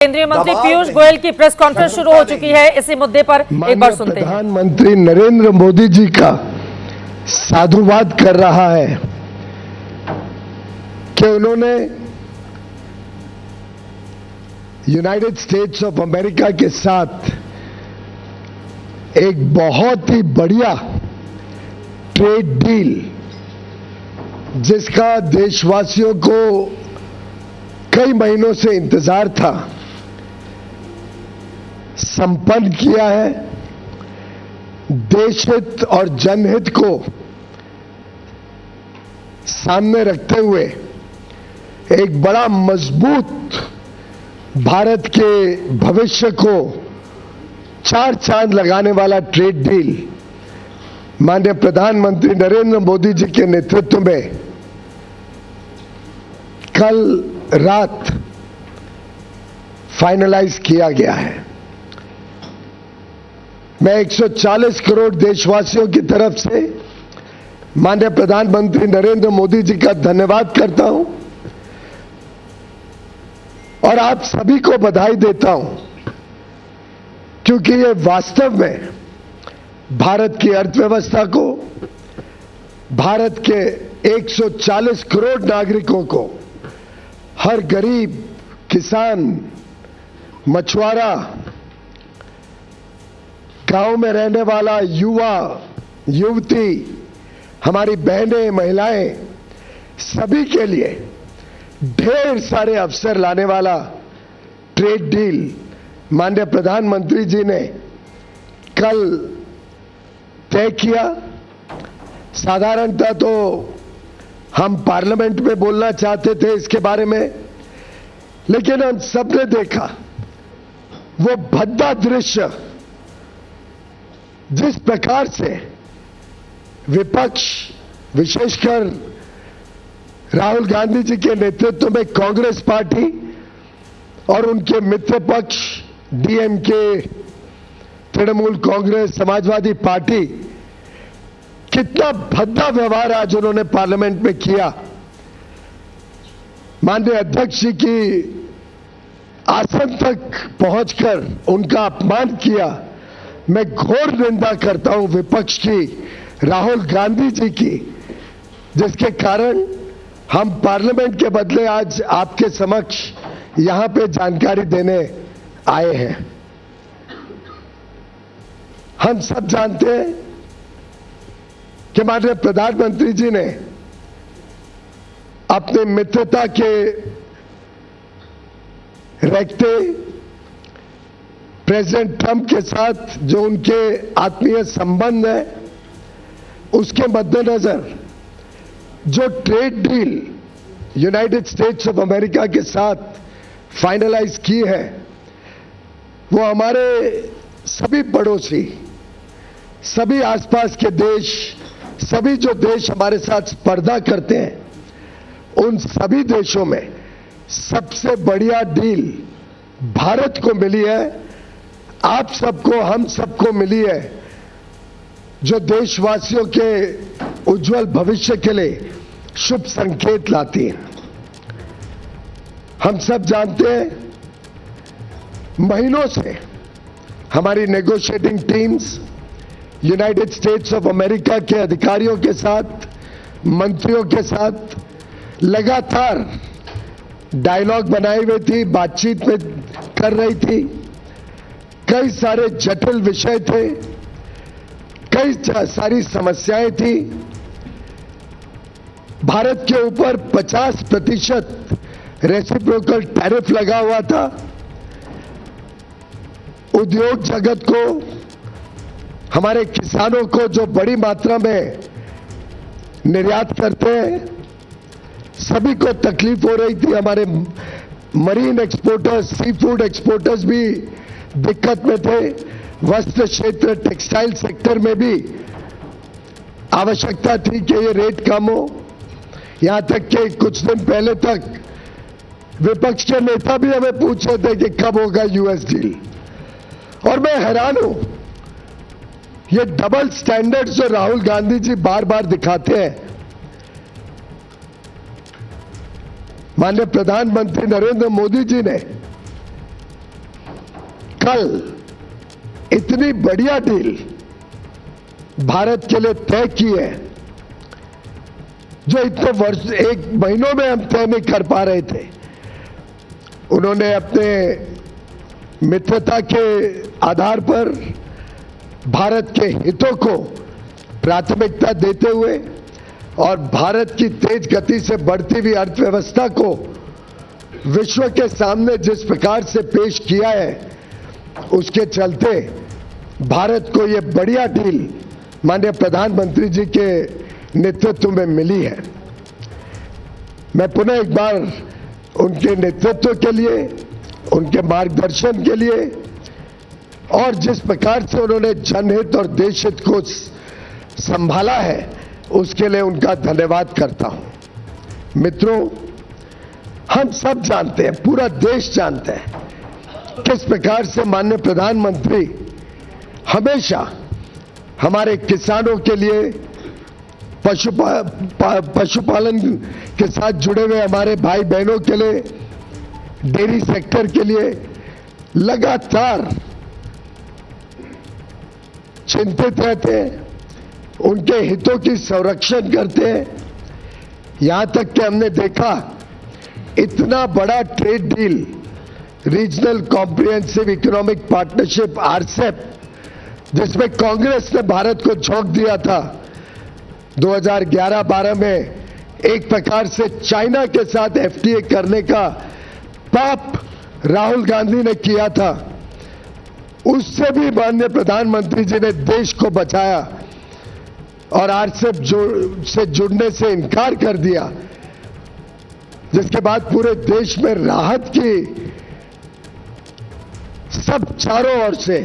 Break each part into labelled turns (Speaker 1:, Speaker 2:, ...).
Speaker 1: केंद्रीय मंत्री पीयूष गोयल की प्रेस कॉन्फ्रेंस शुरू हो चुकी है। इसी मुद्दे पर एक बार सुनते हैं।
Speaker 2: प्रधानमंत्री नरेंद्र मोदी जी का साधुवाद कर रहा है कि उन्होंने यूनाइटेड स्टेट्स ऑफ अमेरिका के साथ एक बहुत ही बढ़िया ट्रेड डील, जिसका देशवासियों को कई महीनों से इंतजार था, संपन्न किया है। देशहित और जनहित को सामने रखते हुए एक बड़ा मजबूत भारत के भविष्य को चार चांद लगाने वाला ट्रेड डील माननीय प्रधानमंत्री नरेंद्र मोदी जी के नेतृत्व में कल रात फाइनलाइज किया गया है। मैं 140 करोड़ देशवासियों की तरफ से माननीय प्रधानमंत्री नरेंद्र मोदी जी का धन्यवाद करता हूं और आप सभी को बधाई देता हूं, क्योंकि ये वास्तव में भारत की अर्थव्यवस्था को, भारत के 140 करोड़ नागरिकों को, हर गरीब, किसान, मछुआरा, गांव में रहने वाला युवा, युवती, हमारी बहनें, महिलाएं, सभी के लिए ढेर सारे अवसर लाने वाला ट्रेड डील माननीय प्रधानमंत्री जी ने कल तय किया। साधारणतः तो हम पार्लियामेंट में बोलना चाहते थे इसके बारे में, लेकिन हम सबने देखा वो भद्दा दृश्य, जिस प्रकार से विपक्ष, विशेषकर राहुल गांधी जी के नेतृत्व में कांग्रेस पार्टी और उनके मित्र पक्ष डीएमके, तृणमूल कांग्रेस, समाजवादी पार्टी, कितना भद्दा व्यवहार आज उन्होंने पार्लियामेंट में किया। माननीय अध्यक्ष जी की आसन तक पहुंचकर उनका अपमान किया। मैं घोर निंदा करता हूं विपक्ष की, राहुल गांधी जी की, जिसके कारण हम पार्लियामेंट के बदले आज आपके समक्ष यहां पे जानकारी देने आए हैं। हम सब जानते हैं कि माननीय प्रधानमंत्री जी ने अपने मित्रता के रखते प्रेसिडेंट ट्रंप के साथ जो उनके आत्मीय संबंध है, उसके मद्देनजर जो trade deal United states of America के साथ फाइनलाइज की है, वो हमारे सभी पड़ोसी, सभी आसपास के देश, सभी जो देश हमारे साथ स्पर्धा करते हैं, उन सभी देशों में सबसे बढ़िया डील भारत को मिली है। आप सबको, हम सबको मिली है, जो देशवासियों के उज्जवल भविष्य के लिए शुभ संकेत लाती है। हम सब जानते हैं, महीनों से हमारी negotiating teams United states of America के अधिकारियों के साथ, मंत्रियों के साथ लगातार डायलॉग बनाई हुई थी, बातचीत में कर रही थी। कई सारे जटिल विषय थे, कई सारी समस्याएं थी। भारत के ऊपर 50% रेसिप्रोकल टैरिफ लगा हुआ था। उद्योग जगत को, हमारे किसानों को जो बड़ी मात्रा में निर्यात करते हैं, सभी को तकलीफ हो रही थी। हमारे marine exporters, sea food exporters भी दिक्कत में थे। वस्त्र क्षेत्र, टेक्सटाइल सेक्टर में भी आवश्यकता थी कि ये रेट कम हो। यहां तक कि कुछ दिन पहले तक विपक्ष के नेता भी हमें पूछ रहे थे कि कब होगा यूएस डील। और मैं हैरान हूं, ये डबल स्टैंडर्ड्स जो राहुल गांधी जी बार बार दिखाते हैं, माननीय प्रधानमंत्री नरेंद्र मोदी जी ने कल इतनी बढ़िया डील भारत के लिए तय की है जो इतने वर्ष एक महीनों में हम तय नहीं कर पा रहे थे। उन्होंने अपने मित्रता के आधार पर भारत के हितों को प्राथमिकता देते हुए और भारत की तेज गति से बढ़ती हुई अर्थव्यवस्था को विश्व के सामने जिस प्रकार से पेश किया है, उसके चलते भारत को यह बढ़िया डील माननीय प्रधानमंत्री जी के नेतृत्व में मिली है। मैं पुनः एक बार उनके नेतृत्व के लिए, उनके मार्गदर्शन के लिए और जिस प्रकार से उन्होंने जनहित और देशहित को संभाला है, उसके लिए उनका धन्यवाद करता हूं। मित्रों, हम सब जानते हैं, पूरा देश जानता है किस प्रकार से माननीय प्रधानमंत्री हमेशा हमारे किसानों के लिए, पशुपालन के साथ जुड़े हुए हमारे भाई बहनों के लिए, डेयरी सेक्टर के लिए लगातार चिंतित रहते हैं, उनके हितों की संरक्षण करते हैं। यहां तक कि हमने देखा इतना बड़ा trade deal, regional comprehensive economic partnership RCEP, जिसमें कांग्रेस ने भारत को झोंक दिया था 2011-12 में, एक प्रकार से चाइना के साथ एफटीए करने का पाप राहुल गांधी ने किया था, उससे भी माननीय प्रधानमंत्री जी ने देश को बचाया और आरसेप से जुड़ने से इनकार कर दिया, जिसके बाद पूरे देश में राहत की सब चारों ओर से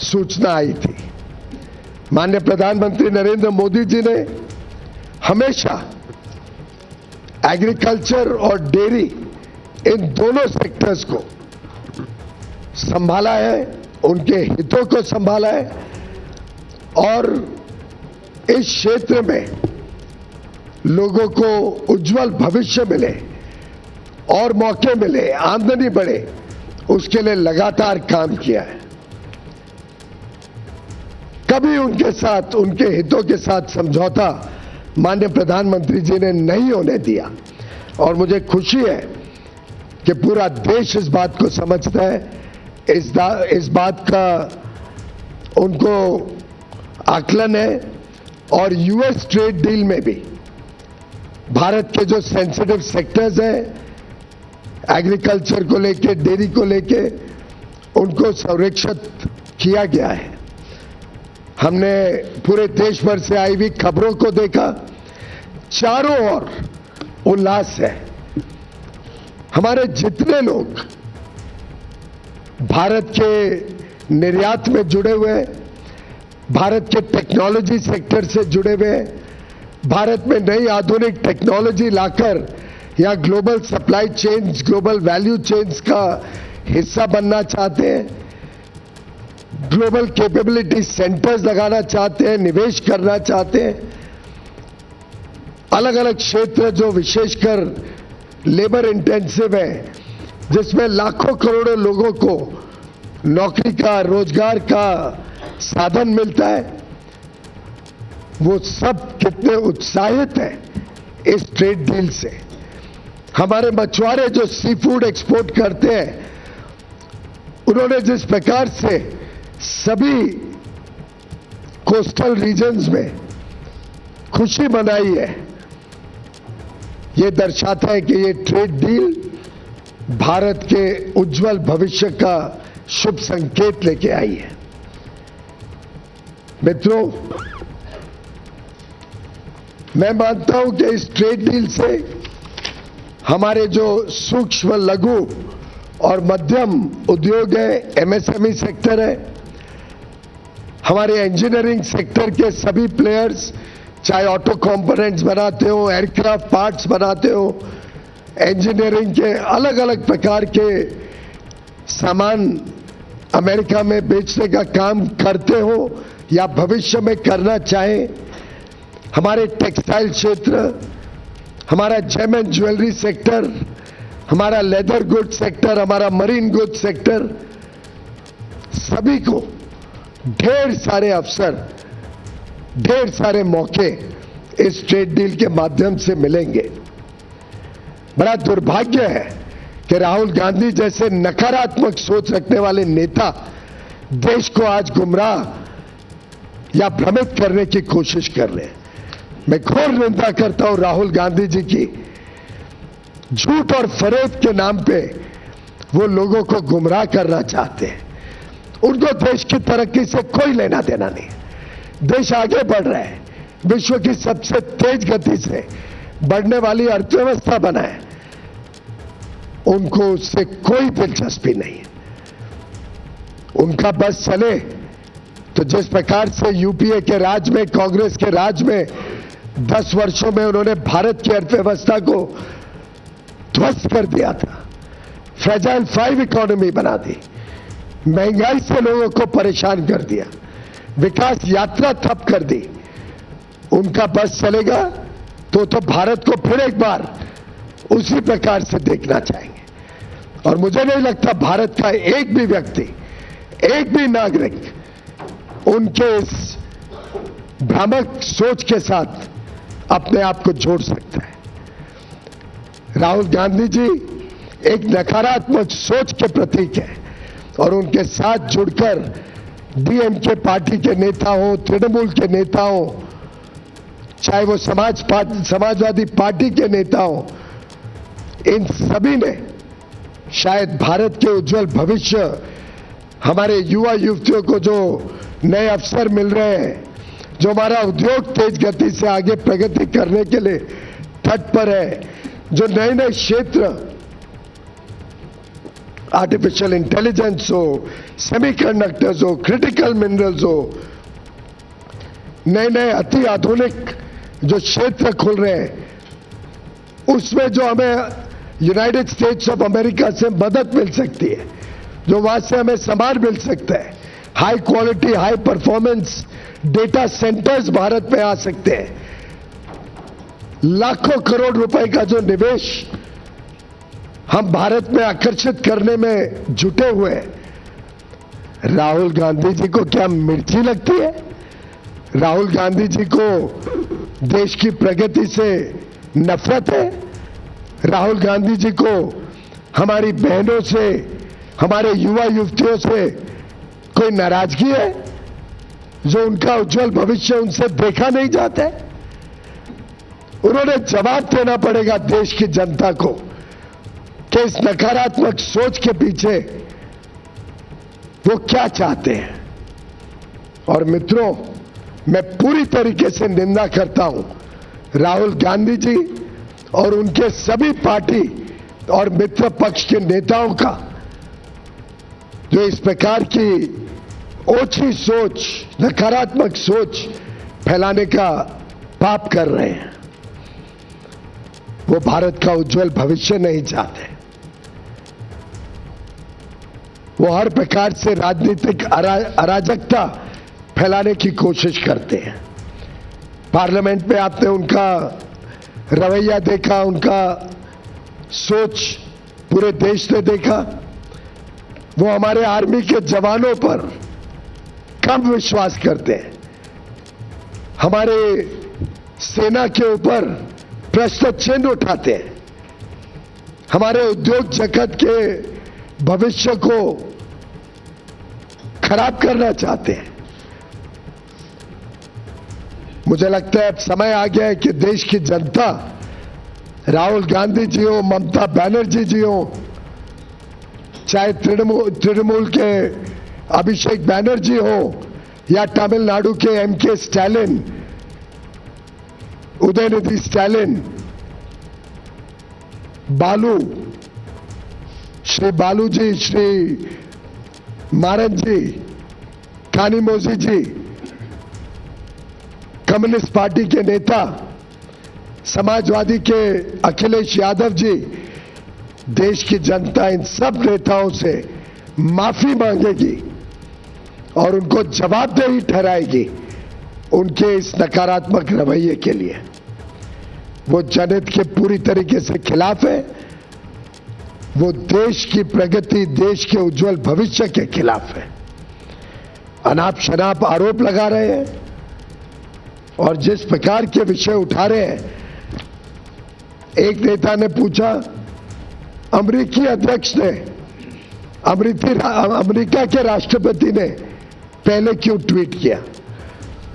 Speaker 2: सूचना आई थी। माननीय प्रधानमंत्री नरेंद्र मोदी जी ने हमेशा एग्रीकल्चर और डेयरी, इन दोनों सेक्टर्स को संभाला है, उनके हितों को संभाला है और इस क्षेत्र में लोगों को उज्जवल भविष्य मिले और मौके मिले, आमदनी बढ़े, उसके लिए लगातार काम किया है। कभी उनके साथ, उनके हितों के साथ समझौता माननीय प्रधानमंत्री जी ने नहीं होने दिया और मुझे खुशी है कि पूरा देश इस बात को समझता है, इस बात का उनको आकलन है और यूएस ट्रेड डील में भी भारत के जो सेंसिटिव सेक्टर्स हैं, एग्रीकल्चर को लेके, डेयरी को लेके, उनको संरक्षित किया गया है। हमने पूरे देश भर से आई हुई खबरों को देखा, चारों ओर उल्लास है। हमारे जितने लोग भारत के निर्यात में जुड़े हुए हैं, भारत के टेक्नोलॉजी सेक्टर से जुड़े हुए हैं, भारत में नई आधुनिक टेक्नोलॉजी लाकर या global supply chains, global value chains का हिस्सा बनना चाहते हैं, ग्लोबल कैपेबिलिटी सेंटर्स लगाना चाहते हैं, निवेश करना चाहते हैं, अलग अलग क्षेत्र जो विशेषकर लेबर इंटेंसिव है, जिसमें लाखों करोड़ों लोगों को नौकरी का, रोजगार का साधन मिलता है, वो सब कितने उत्साहित हैं इस ट्रेड डील से। हमारे मछुआरे जो सी फूड एक्सपोर्ट करते हैं, उन्होंने जिस प्रकार से सभी कोस्टल रीजन्स में खुशी मनाई है, ये दर्शाता है कि ये ट्रेड डील भारत के उज्जवल भविष्य का शुभ संकेत लेके आई है। मित्रों, मैं मानता हूं कि इस ट्रेड डील से हमारे जो सूक्ष्म, लघु और मध्यम उद्योग है, एमएसएमई सेक्टर है, हमारे इंजीनियरिंग सेक्टर के सभी प्लेयर्स, चाहे ऑटो कंपोनेंट्स बनाते हो, एयरक्राफ्ट पार्ट्स बनाते हो, इंजीनियरिंग के अलग अलग प्रकार के सामान अमेरिका में बेचने का काम करते हो या भविष्य में करना चाहें, हमारे टेक्सटाइल क्षेत्र, हमारा जेम एंड ज्वेलरी सेक्टर, हमारा लेदर गुड सेक्टर, हमारा मरीन गुड सेक्टर, सभी को ढेर सारे अवसर, ढेर सारे मौके इस ट्रेड डील के माध्यम से मिलेंगे। बड़ा दुर्भाग्य है कि राहुल गांधी जैसे नकारात्मक सोच रखने वाले नेता देश को आज गुमराह या भ्रमित करने की कोशिश कर रहे हैं। मैं घोर निंदा करता हूं राहुल गांधी जी की। झूठ और फरेब के नाम पे वो लोगों को गुमराह करना चाहते हैं। उनको देश की तरक्की से कोई लेना देना नहीं। देश आगे बढ़ रहा है, विश्व की सबसे तेज गति से बढ़ने वाली अर्थव्यवस्था बना है, उनको उससे कोई दिलचस्पी नहीं है। उनका बस चले तो जिस प्रकार से यूपीए के राज में, कांग्रेस के राज में 10 वर्षों में उन्होंने भारत की अर्थव्यवस्था को ध्वस्त कर दिया था, फ्रेजाइल 5 इकोनॉमी बना दी, महंगाई से लोगों को परेशान कर दिया, विकास यात्रा ठप कर दी। उनका बस चलेगा तो भारत को फिर एक बार उसी प्रकार से देखना चाहेंगे। और मुझे नहीं लगता भारत का एक भी व्यक्ति, एक भी नागरिक उनके इस भ्रामक सोच के साथ अपने आप को जोड़ सकता है। राहुल गांधी जी एक नकारात्मक सोच के प्रतीक है और उनके साथ जुड़कर डीएमके पार्टी के नेता हो, तृणमूल के नेता हो, चाहे वो समाजवादी पार्टी के नेता हो, इन सभी ने शायद भारत के उज्जवल भविष्य, हमारे युवा युवतियों को जो नए अवसर मिल रहे हैं, जो हमारा उद्योग तेज गति से आगे प्रगति करने के लिए तट पर है, जो नए नए क्षेत्र, आर्टिफिशियल इंटेलिजेंस हो, सेमीकंडक्टर्स हो, क्रिटिकल मिनरल्स हो, नए नए अति आधुनिक जो क्षेत्र खुल रहे हैं, उसमें जो हमें यूनाइटेड स्टेट्स ऑफ अमेरिका से मदद मिल सकती है, जो वहां से हमें सामान मिल सकता है, high quality, high performance data centres Bharat में आ सकते हैं, लाखों करोड़ रुपए का जो निवेश हम भारत में आकर्षित करने में जुटे हुए हैं। राहुल गांधी जी को क्या मिर्ची लगती है? राहुल गांधी जी को देश की प्रगति से नफरत है? राहुल गांधी जी को हमारी बहनों से, हमारे युवा युवतियों से कोई नाराजगी है जो उनका उज्जवल भविष्य उनसे देखा नहीं जाता है? उन्होंने जवाब देना पड़ेगा देश की जनता को कि इस नकारात्मक सोच के पीछे वो क्या चाहते हैं। और मित्रों, मैं पूरी तरीके से निंदा करता हूं राहुल गांधी जी और उनके सभी पार्टी और मित्र पक्ष के नेताओं का, जो इस प्रकार की ओछी सोच, नकारात्मक सोच फैलाने का पाप कर रहे हैं। वो भारत का उज्जवल भविष्य नहीं चाहते। वो हर प्रकार से राजनीतिक अराजकता फैलाने की कोशिश करते हैं। पार्लियामेंट में आपने उनका रवैया देखा, उनका सोच पूरे देश ने देखा। वो हमारे आर्मी के जवानों पर कम विश्वास करते हैं, हमारे सेना के ऊपर प्रश्न चिन्ह उठाते हैं, हमारे उद्योग जगत के भविष्य को खराब करना चाहते हैं। मुझे लगता है अब समय आ गया है कि देश की जनता, राहुल गांधी जी हो, ममता बनर्जी जी हो, चाहे तृणमूल के अभिषेक बैनर्जी हो या तमिलनाडु के एमके स्टालिन, उदयनिधि स्टालिन, बालू, श्री बालू जी, श्री मारन जी, कानिमोझी जी, कम्युनिस्ट पार्टी के नेता, समाजवादी के अखिलेश यादव जी, देश की जनता इन सब नेताओं से माफी मांगेगी और उनको जवाबदेही ठहराएगी उनके इस नकारात्मक रवैये के लिए। वो जनहित के पूरी तरीके से खिलाफ है, वो देश की प्रगति, देश के उज्जवल भविष्य के खिलाफ है। अनाप शनाप आरोप लगा रहे हैं और जिस प्रकार के विषय उठा रहे हैं। एक नेता ने पूछा, अमेरिकी अध्यक्ष ने, अमेरिका के राष्ट्रपति ने पहले क्यों ट्वीट किया?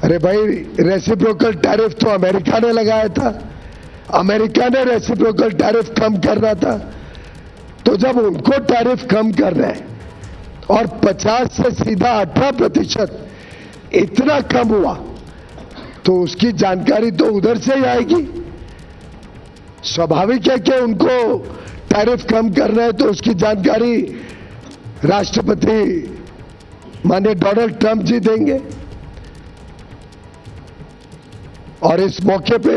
Speaker 2: अरे भाई, रेसिप्रोकल टैरिफ तो अमेरिका ने लगाया था, अमेरिका ने रेसिप्रोकल टैरिफ कम करना था। तो जब उनको टैरिफ कम करना है और 50 से सीधा 18% इतना कम हुआ, तो उसकी जानकारी तो उधर से ही आएगी। स्वाभाविक है कि उनको टैरिफ कम करना है, तो उसकी जानकारी राष्ट्रपति माननीय डोनाल्ड ट्रंप जी देंगे। और इस मौके पे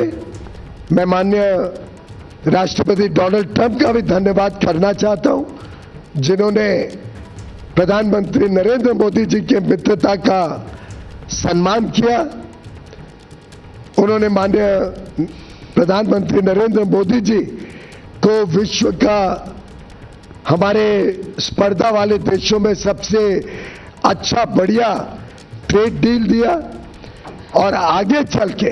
Speaker 2: मैं माननीय राष्ट्रपति डोनाल्ड ट्रंप का भी धन्यवाद करना चाहता हूं, जिन्होंने प्रधानमंत्री नरेंद्र मोदी जी के मित्रता का सम्मान किया। उन्होंने माननीय प्रधानमंत्री नरेंद्र मोदी जी को विश्व का, हमारे स्पर्धा वाले देशों में सबसे अच्छा बढ़िया ट्रेड डील दिया और आगे चल के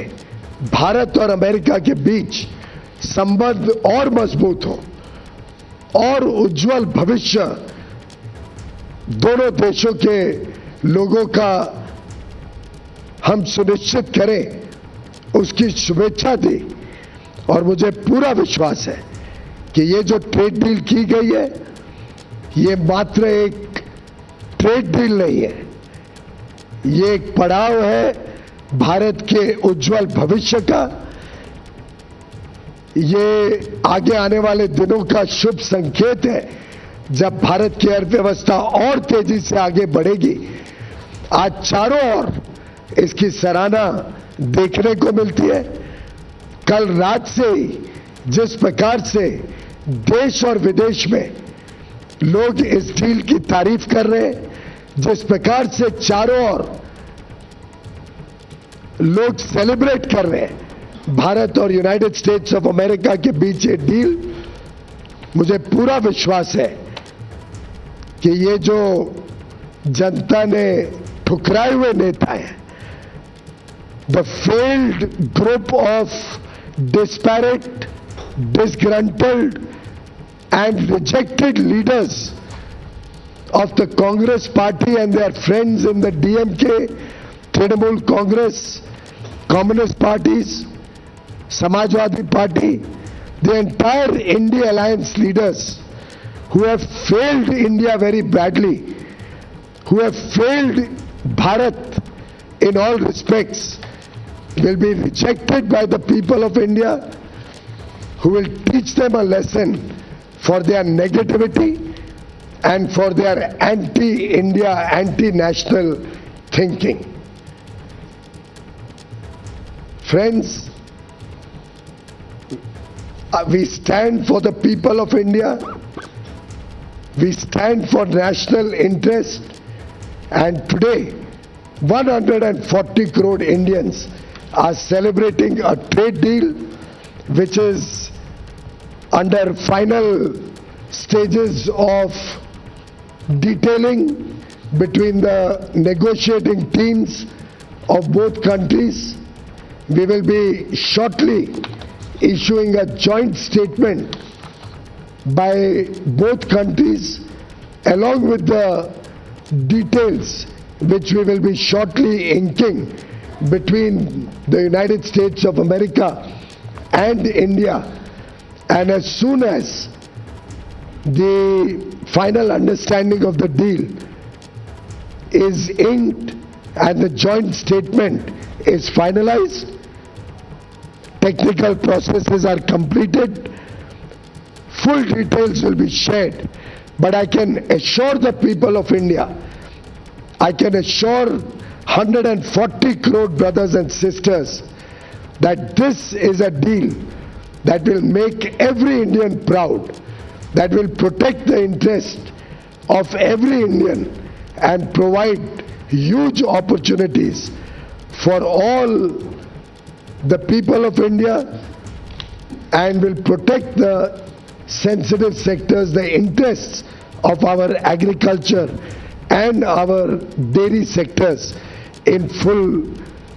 Speaker 2: भारत और अमेरिका के बीच संबंध और मजबूत हो और उज्जवल भविष्य दोनों देशों के लोगों का हम सुनिश्चित करें, उसकी शुभेच्छा दी। और मुझे पूरा विश्वास है कि ये जो ट्रेड डील की गई है, ये मात्र एक ट्रेड डील नहीं है, ये एक पड़ाव है भारत के उज्जवल भविष्य का। ये आगे आने वाले दिनों का शुभ संकेत है, जब भारत की अर्थव्यवस्था और तेजी से आगे बढ़ेगी। आज चारों ओर इसकी सराहना देखने को मिलती है। कल रात से ही जिस प्रकार से देश और विदेश में लोग इस डील की तारीफ कर रहे हैं, जिस प्रकार से चारों ओर लोग सेलिब्रेट कर रहे हैं भारत और यूनाइटेड स्टेट्स ऑफ अमेरिका के बीच ये डील, मुझे पूरा विश्वास है कि ये जो जनता ने ठुकराए हुए नेता हैं, the failed group of disparate, disgruntled and rejected leaders of the Congress party and their friends in the DMK, Trinamool Congress, Communist parties, Samajwadi Party, the entire India Alliance leaders who have failed India very badly, who have failed Bharat in all respects, will be rejected by the people of India, who will teach them a lesson for their negativity and for their anti-India, anti-national thinking. Friends, we stand for the people of India, we stand for national interest, and today 140 crore Indians are celebrating a trade deal which is under final stages of detailing between the negotiating teams of both countries. We will be shortly issuing a joint statement by both countries along with the details which we will be shortly inking between the United States of America and India. And as soon as the final understanding of the deal is inked and the joint statement is finalized, technical processes are completed, full details will be shared. But I can assure the people of India, I can assure 140 crore brothers and sisters that this is a deal that will make every Indian proud, that will protect the interest of every Indian and provide huge opportunities for all the people of India and will protect the sensitive sectors, the interests of our agriculture and our dairy sectors in full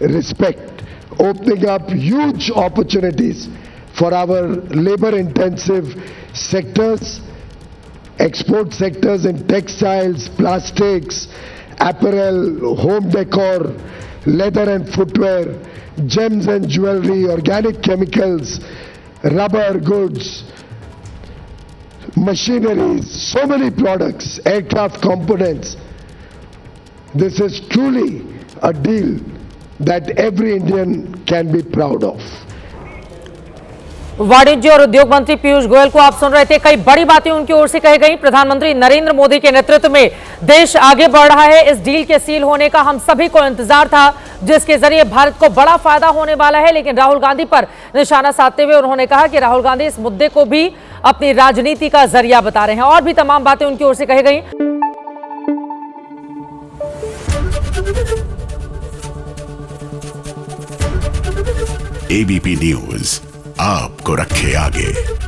Speaker 2: respect, opening up huge opportunities for our labor-intensive sectors, export sectors in textiles, plastics, apparel, home decor, leather and footwear, gems and jewelry, organic chemicals, rubber goods, machineries, so many products, aircraft components. This is truly a deal that every Indian can be proud of.
Speaker 1: वाणिज्य और उद्योग मंत्री पीयूष गोयल को आप सुन रहे थे। कई बड़ी बातें उनकी ओर से कही गई। प्रधानमंत्री नरेंद्र मोदी के नेतृत्व में देश आगे बढ़ रहा है। इस डील के सील होने का हम सभी को इंतजार था, जिसके जरिए भारत को बड़ा फायदा होने वाला है। लेकिन राहुल गांधी पर निशाना साधते हुए उन्होंने कहा कि राहुल गांधी इस मुद्दे को भी अपनी राजनीति का जरिया बता रहे हैं। और भी तमाम बातें उनकी ओर से कही गई।
Speaker 3: एबीपी न्यूज आपको रखे आगे।